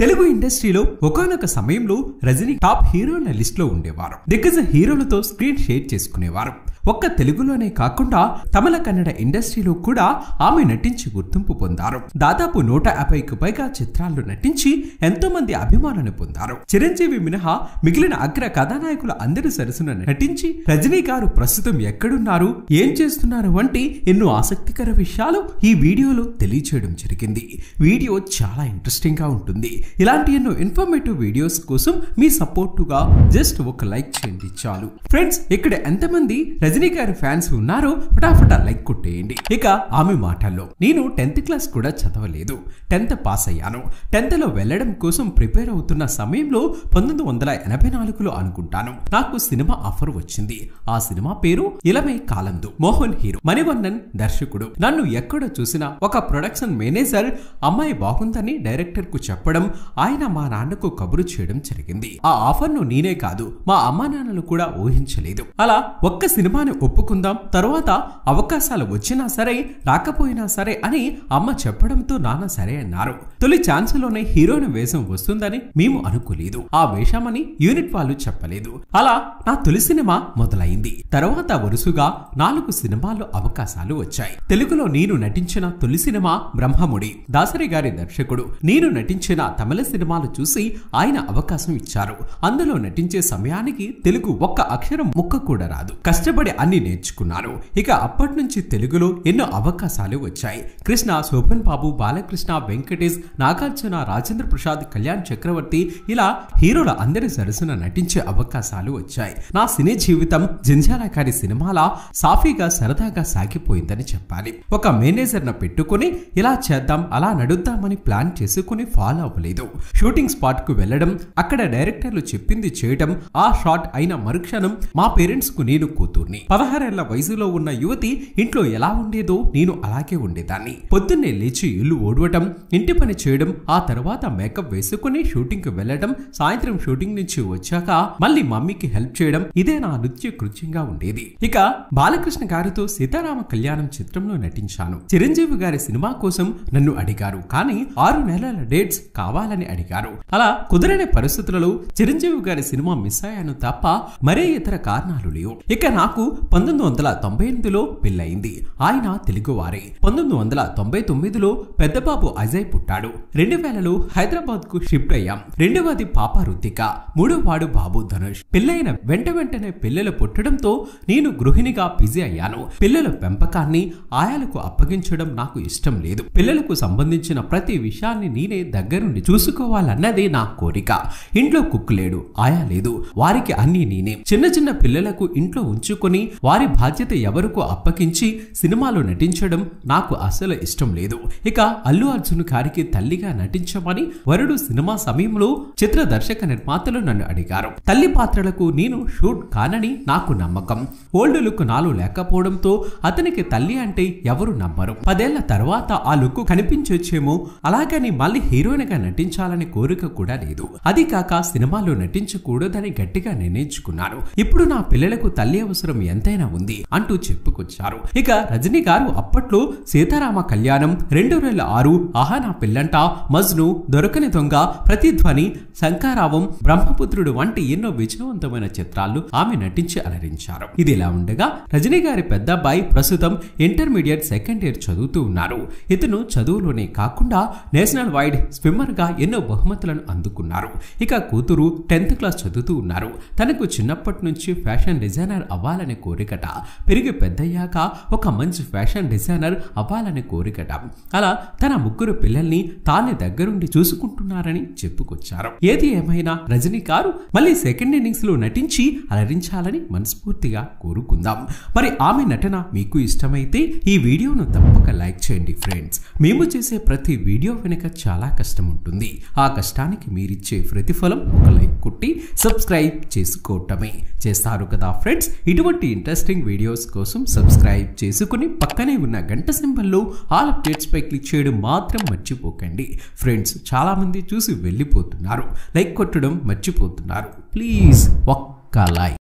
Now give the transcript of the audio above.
తెలుగు ఇండస్ట్రీలో ఒకానొక సమయంలో రజనీ టాప్ హీరోల లిస్ట్ లో ఉండేవారు. దిగ్గజ హీరోలతో స్క్రీన్ షేర్ చేసుకునేవారు. ఒక్క తెలుగులోనే కాకుండా తమిళ కన్నడ ఇండస్ట్రీలో కూడా ఆమె నటించి గుర్తింపు పొందారు. దాదాపు 150కు పైగా చిత్రాల్లో నటించి ఎంతో మంది అభిమానాన్ని పొందారు. చిరంజీవి మినహా మిగిలిన అగ్ర కథానాయకులు అందరి సరసన నటించి రజనీ గారు ప్రస్తుతం ఎక్కడున్నారు, ఏం చేస్తున్నారు వంటి ఎన్నో ఆసక్తికర విషయాలు ఈ వీడియోలో తెలియచేయడం జరిగింది. వీడియో చాలా ఇంట్రెస్టింగ్ గా ఉంటుంది. ఇలాంటి ఎన్నో ఇన్ఫర్మేటివ్ వీడియోస్ కోసం మీ సపోర్టుగా జస్ట్ ఒక లైక్ చేయండి చాలు. ఫ్రెండ్స్, ఇక్కడ ఎంతమంది రజనీ గారి ఫ్యాన్స్ ఉన్నారో ఫటాఫటా లైక్ కొట్టేయండి. ఇక ఆమె మాటల్లో, నేను 10th క్లాస్ కూడా చదవలేదు, 10th పాస్ అయ్యాను. 10th లో వెళ్లడం కోసం ప్రిపేర్ అవుతున్న సమయంలో 1984లో అనుకుంటాను నాకు సినిమా ఆఫర్ వచ్చింది. ఆ సినిమా పేరు ఇలమై కాలందు. మోహన్ హీరో, మణివన్నన్ దర్శకుడు. నన్ను ఎక్కడ చూసినా ఒక ప్రొడక్షన్ మేనేజర్ అమ్మాయి బాగుందని డైరెక్టర్ కు చెప్పడం, ఆయన మా నాన్నకు కబురు చేయడం జరిగింది. ఆ ఆఫర్ ను నేనే కాదు, మా అమ్మా నాన్నలు కూడా ఊహించలేదు. అలా ఒక్క సినిమాని ఒప్పుకుందాం, తర్వాత అవకాశాలు వచ్చినా సరే రాకపోయినా సరే అని అమ్మ చెప్పడంతో నాన్న సరే అన్నారు. తొలి ఛాన్స్ లోనే హీరోయిన్ వేషం వస్తుందని మేము అనుకోలేదు. ఆ వేషమని యూనిట్ వాళ్ళు చెప్పలేదు. అలా నా తొలి సినిమా మొదలైంది. తర్వాత వరుసగా 4 సినిమాల్లో అవకాశాలు వచ్చాయి. తెలుగులో నేను నటించిన తొలి సినిమా బ్రహ్మముడి. దాసరి గారి దర్శకుడు. నేను నటించిన తమిళ సినిమాలు చూసి ఆయన అవకాశం ఇచ్చారు. అందులో నటించే సమయానికి తెలుగు ఒక్క అక్షరం ముక్క కూడా రాదు. కష్టపడి అన్ని నేర్చుకున్నాను. ఇక అప్పటి నుంచి తెలుగులో ఎన్నో అవకాశాలు వచ్చాయి. కృష్ణ, శోభన్ బాబు, బాలకృష్ణ, వెంకటేష్, నాగార్జున, రాజేంద్ర ప్రసాద్, కళ్యాణ్ చక్రవర్తి ఇలా హీరోల అందరి సరసన నటించే అవకాశాలు వచ్చాయి. నా సినీ జీవితం జంజాల గారి సినిమాల సాఫీగా సరదాగా సాగిపోయిందని చెప్పాలి. ఒక మేనేజర్ ను పెట్టుకుని ఇలా చేద్దాం అలా నడుద్దామని ప్లాన్ చేసుకుని ఫాలో అవ్వలేదు. షూటింగ్ స్పాట్ కు వెళ్లడం, అక్కడ డైరెక్టర్లు చెప్పింది చేయడం. ఆ షాట్ అయిన మరుక్షణం మా పేరెంట్స్ కు నేను కూతుర్ని. 16 ఏళ్ల వయసులో ఉన్న యువతి ఇంట్లో ఎలా ఉండేదో నేను అలాగే ఉండేదాన్ని. పొద్దున్నే లేచి ఇల్లు ఓడవటం, ఇంటి పని చేయడం, ఆ తర్వాత మేకప్ వేసుకుని షూటింగ్ కు వెళ్లడం, సాయంత్రం షూటింగ్ నుంచి వచ్చాక మళ్ళీ మమ్మీకి హెల్ప్ చేయడం, ఇదే నా నృత్య కృత్యంగా ఉండేది. ఇక బాలకృష్ణ గారితో సీతారామ కళ్యాణం చిత్రంలో నటించాను. చిరంజీవి గారి సినిమా కోసం నన్ను అడిగారు, కానీ 6 నెలల డేట్స్ కావాలని అడిగారు. అలా కుదరని పరిస్థితులలో చిరంజీవి గారి సినిమా మిస్ అయ్యాను తప్ప మరే ఇతర కారణాలు లేవు. ఇక నాకు 1998లో పెళ్ళయింది. ఆయన తెలుగువారే. 1999లో పెద్దబాబు అజయ్ పుట్టాడు. 2000లో హైదరాబాద్ కు షిఫ్ట్ అయ్యాం. రెండవది పాప రుతిక, మూడోవాడు బాబు ధనుష్. పెళ్ళైన వెంటనే పిల్లలు పుట్టడంతో నేను గృహిణిగా బిజీ అయ్యాను. పిల్లల పెంపకాన్ని ఆయాలకు అప్పగించడం నాకు ఇష్టం లేదు. పిల్లలకు సంబంధించిన ప్రతి విషయాన్ని నేనే దగ్గరుండి చూసుకోవాలన్నదే నా కోరిక. ఇంట్లో కుక్ లేడు, ఆయా లేదు, వారికి అన్ని నేనే. చిన్న పిల్లలకు ఇంట్లో ఉంచుకొని వారి బాధ్యత ఎవరికో అప్పగించి సినిమాలో నటించడం నాకు అసలు ఇష్టం లేదు. ఇక అల్లు అర్జున్ గారికి తల్లిగా నటించమని వరుడు సినిమా సమయంలో చిత్ర దర్శక నిర్మాతలు నన్ను అడిగారు. తల్లి పాత్రలకు నేను షూట్ కానని నాకు నమ్మకం. ఓల్డ్ లుక్ నాలో లేకపోవడంతో అతనికి తల్లి అంటే ఎవరు నమ్మరు. 10 ఏళ్ల తర్వాత ఆ లుక్ కనిపించొచ్చేమో, అలాగని మళ్ళీ హీరోయిన్ గా నటించాలని కోరిక కూడా లేదు. అది కాక సినిమాలో నటించకూడదని గట్టిగా నిర్ణయించుకున్నాను. ఇప్పుడు నా పిల్లలకు తల్లి అవసరం ఎంతైనా ఉంది అంటూ చెప్పుకొచ్చారు. ఇక రజనీ గారు అప్పట్లో సీతారామ కళ్యాణం, 2006, ఆహా నా పిల్లంట, మజ్ను, దొరకని దొంగ, ప్రతిధ్వని, శంకారావం, బ్రహ్మపుత్రుడు వంటి ఎన్నో విజయవంతమైన చిత్రాల్లో ఆమె నటించి అలరించారు. ఇది ఇలా ఉండగా రజనీ గారి పెద్ద అబ్బాయి ప్రస్తుతం ఇంటర్మీడియట్ సెకండ్ ఇయర్ చదువుతూ ఉన్నారు. ఇతను చదువులోనే కాకుండా నేషనల్ వైడ్ స్విమ్మర్ గా ఎన్నో బహుమతులను అందుకున్నారు. ఇక కూతురు 10th క్లాస్ చదువుతూ ఉన్నారు. తనకు చిన్నప్పటి నుంచి ఫ్యాషన్ డిజైనర్ అవ్వాలనే కోరికట. పెరిగి పెద్దయ్యాక ఒక మంచి ఫ్యాషన్ డిజైనర్ అవ్వాలనే కోరికట. అలా తన 3 పిల్లల్ని తానే దగ్గరుండి చూసుకుంటున్నారని చెప్పుకొచ్చారు. ఏది ఏమైనా రజనీ గారు మళ్ళీ సెకండ్ ఇన్నింగ్స్ లో నటించి అలరించాలని మనస్ఫూర్తిగా కోరుకుందాం. మరి ఆమె నటన మీకు ఇష్టమైతే ఈ వీడియోను తప్పక లైక్ చేయండి ఫ్రెండ్స్. మేము చేసే ప్రతి వీడియో వెనుక చాలా కష్టం ఉంటుంది. ఆ కష్టానికి మీరిచ్చే ప్రతిఫలం ఒక లైక్ కొట్టి సబ్స్క్రైబ్ చేసుకోవటమే. చేస్తారు కదా ఫ్రెండ్స్? ఇటువంటి ఇంట్రెస్టింగ్ వీడియోస్ కోసం సబ్స్క్రైబ్ చేసుకుని పక్కనే ఉన్న గంట సింబల్లో ఆల్ అప్డేట్స్ పై క్లిక్ చేయడం మాత్రం మర్చిపోకండి ఫ్రెండ్స్. చాలా మంది చూసి వెళ్ళిపోతున్నారు, లైక్ కొట్టడం మర్చిపోతున్నారు. ప్లీజ్ ఒక్క లైక్.